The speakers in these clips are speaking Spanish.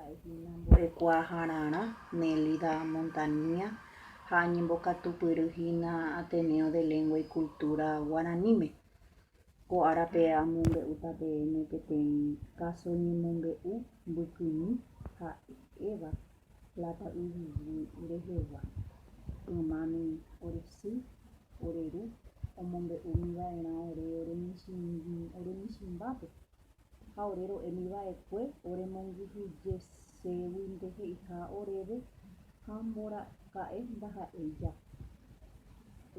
Mba'ekuaahararã Nélida Montaña ha oñembokatupyryhína Ateneo de Lengua y Cultura Guaraníme ko árape amombe'úta peẽme peteĩ káso ñemombe'u mbykymi ha'éva Plata Yvyguy rehegua ymámi oresy oreru omombe'úmiva'erã ore michĩmbápe ha ore ro'émiva'ekue oremonguhyjeséguinte he'iha oréve ha mboraka'e ndaha'éija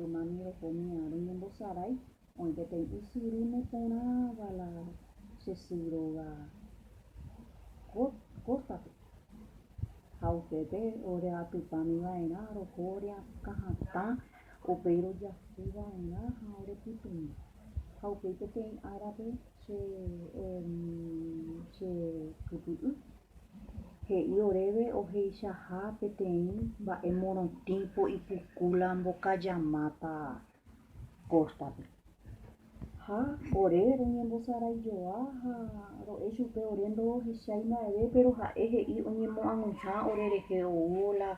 ymámi rohoñy'ã roñembosarái oĩ peteĩ ysyry neporãvala che sy róga kóstape ha upépe ore atypãmiva'erã roho reakãhatã upéi rojahúva'erã ha orepytũma ha upéi peteĩ árape chekypy'y he'i oréve oheichaha peteĩ mba'e morotĩpo ipuku la mbokajamáta kóstape ha ore roñembosaraijoa ha ro'e chupe ore ndorohechái mba'eve pero ha'e he'i oñemo'ag̃uihã orerehe oúvola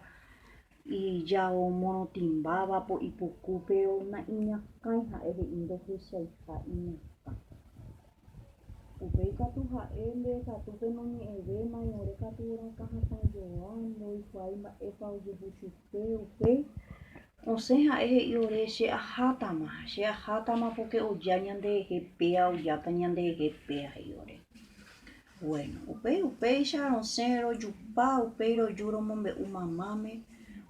ijao morotĩmbávapo ipuku pero na'iñakãi ha'e he'i ndohechaiha iñakã upéi katu ha'e mbekatúpe noñe'ẽvéma ñore katu rakãhatãjoa ndoikuaái mba'épa ojehu chupe upéi osẽ ha'e he'i ore cheahátama porque oja ñanderehe péa ojáta ñanderehe péa he'i ore. Bueno, upéicha rosẽ rojupa upéi roju romombe'u mamáme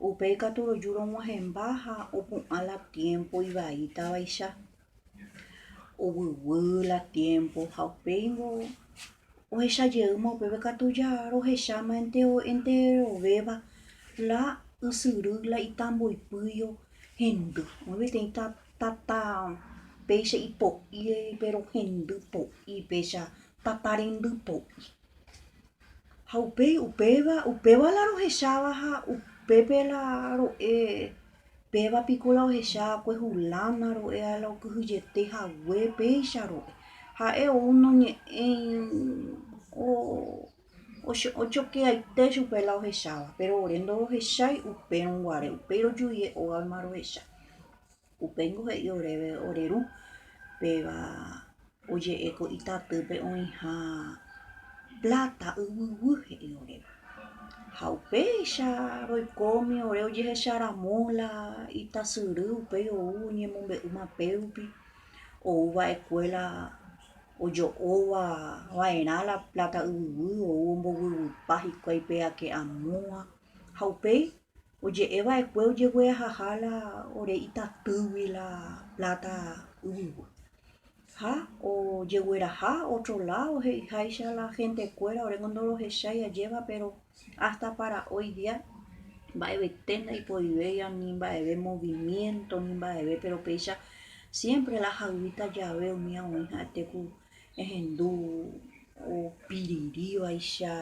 upéi katu roju rog̃uahẽmba ha opu'ã la tiempo ivaítavaicha ovyvy la tiempo ha upéingo ohechajeýma upépe katuja rohecháma enterovéva la ysyry la itamboipýio hendy peteĩ tata péicha ipo'i pero hendy po'i péicha tatarendy po'i ha upéva la rohecháva ha upépe la ro'e pévapiko la ohechákue Hulana ro'e la okyhyjetehague péicha ro'e ha'e ou noñe'ẽi ochokeaite chupe la ohecháva pero ore ndorohechái upérõguare upéi rojuie ógagui rohecha upéingo he'i oréve oreru péva oje'éko itatýpe oĩha Plata Yvyguy he'i oréva ha upéicha roikómi ore ojehecharamó la itasyry upéi ou oñemombe'u mapérupi ouva'ekue la ojo'óva'erã la Plata Yvyguy ou ombovyvypa hikuái pe ake amóva ha upéi oje'eva'ekue ojegueahaha la ore itatýgui la Plata Yvyguy ha ojegueraha otro lado he'iháicha la gentekuéra oréngo ndorohechái ajéva pero hasta para hoy día mba'evete ndaipoivéi ani mba'eve movimiento ni mba'eve pero péicha siempre la haýta jave umi oĩ ha'etéku ehendu opirirívaicha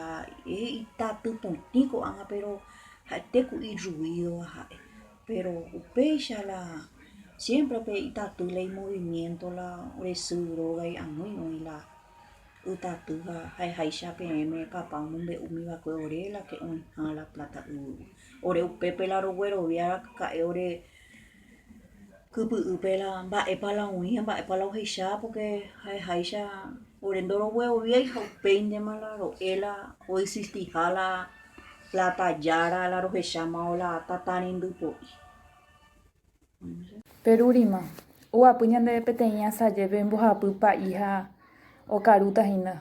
itatypotĩ ko'ág̃a pero ha'etéku irruido ha'e pero upéicha la siempre pe itaty la movimiento la resy rógai amói oĩ la ytaty ha ha'eháicha peẽme kapã omombe'úmiva'ekue ore la ke oĩha la Plata Yvyguy ore upépe la rogueroviáka'e ore kypy'ýpe la mba'épa la oĩ mba'épa la ohecha porque ha'eháicha ore ndorogueroviái ha upéintema la ro'e la oisystĩha la Plata jára la rohecháma la tatarendy po'i. Perúrima oguapy ñande peteĩ asajépe mbohapy pa'i ha okarútahína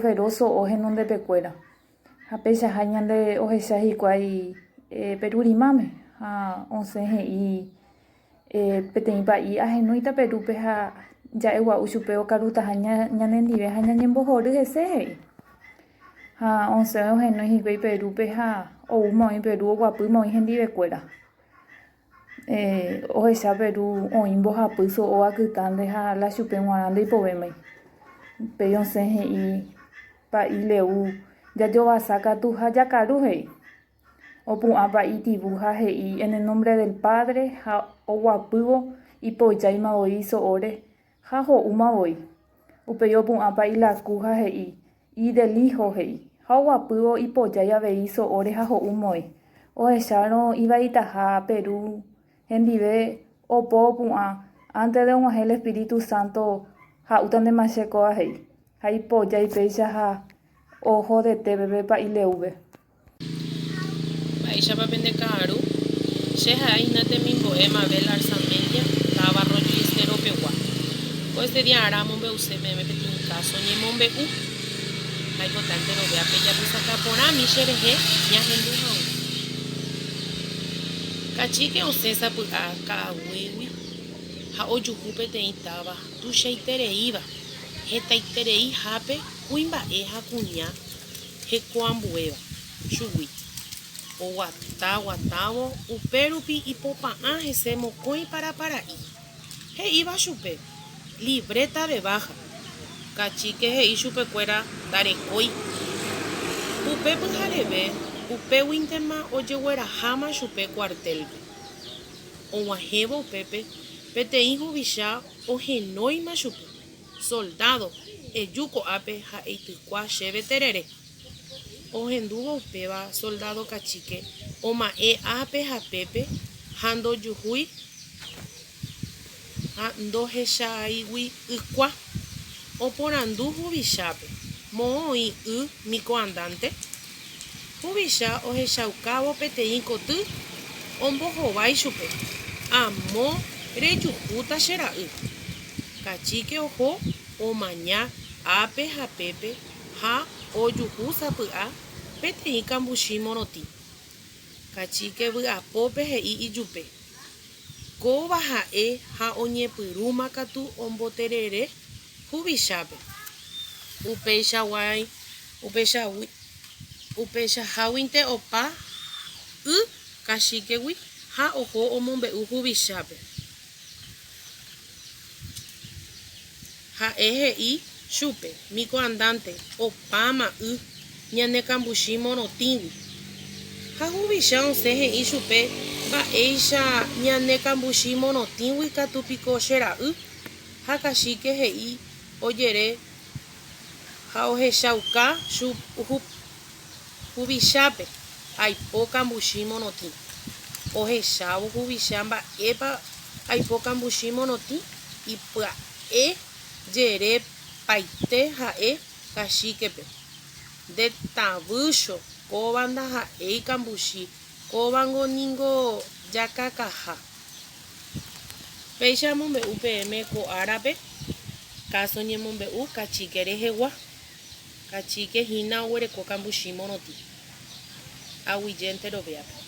Feroso henondepekuéra ha péichaha ñande ohecha hikuái Perurimáme ha osẽ he'i peteĩ pa'i ahenóita Perúpe ha ja'egua'u chupe okarútaha ñanendive ha ñañembohory hese he'i ha osẽ ohenói hikuái Perúpe ha oúma oĩ Perú oguapýma oĩ hendivekuéra ohecha Perú oĩ mbohapy so'o akytánte ha la chupe g̃uarã ndeipovémai upéi osẽ he'i pa'i Leu jajovasa katu ha jakaru he'i opu'ã pa'i tivu ha he'i en el nombre del Padre ha oguapývo ipojáimavoi so'óre ha ho'úmavoi upéi opu'ã pa'i Laku ha he'i y del hijo hei. Hauapuo y polla ya veizo oreja ho umoi. O echaron iba itaja Perú, hendive o popua, antes de un el Espíritu Santo, ha utan de macheco a hei. Hai polla y pecha ha ojo de te bebé pa y leuve. Aisha papende karu, sheha aina te mimbo ema bel arsamelia, tava rollo y estero pewa. Pues de día ara mombe useme me petin caso ni mombe u. Hay potente no vea pella pisa capona mi shereje, ya hendu hau. Cachique o cesa pu a ka wewi. Ha oju hupe te itaba, tu sheitere iba. Heta itere i hape, kuimba eja kunya, he kuambueva, shuwi. O watavo, uperupi y popa se mocoi para ahí. He iba chupe, libreta de baja. Cachique he chupe cuera, darecoi. Upe pujarebe, upe wintema o yeguera jama chupe cuartel. O guajebo pepe, pete hijo bisha o genoi ma chupe. Soldado, yuko ape ha eitukua cheve terere. O hendugo peba soldado cachique o mae ape ha pepe hando yuhui ando heshaiwi ikwa o porandu hubishape moi miko andante hubisha o heshaukavo petein koty ombohovai chupe amo rejuhuta chera cachique ojo o maña ape ha pepe ha ojuhu sapy'a peteĩ kambuchi morotĩ. Cachique vy'apópe he'i ijupe. Kóva ha'e ha oñepyrũma katu omboterere huvichápe. Upeichaháguinte opa cachiquegui ha oho omombe'u huvichápe. Ha'e he'i chupe miko andante opáma ñane kambuchi morotĩgui. Ha huvicha osẽ he'i chupe mba'éicha ñane kambuchi morotĩgui katupiko chera'y ha cachique he'i ojere ha ohechauka huvichápe aipo kambuchi morotĩ. Ohechávo huvicha mba'épa aipo kambuchi morotĩ ipya'e jere paite ha'e cachiquepe. De tavýcho kóvanda ha'e kambuchi kóvango ningo jakakaha. Péicha mombe'u peẽme ko árape caso ñemombe'u cachique rehegua. Cachique hína oguereko kambuchi morotĩ. Aguyjénte rovéape.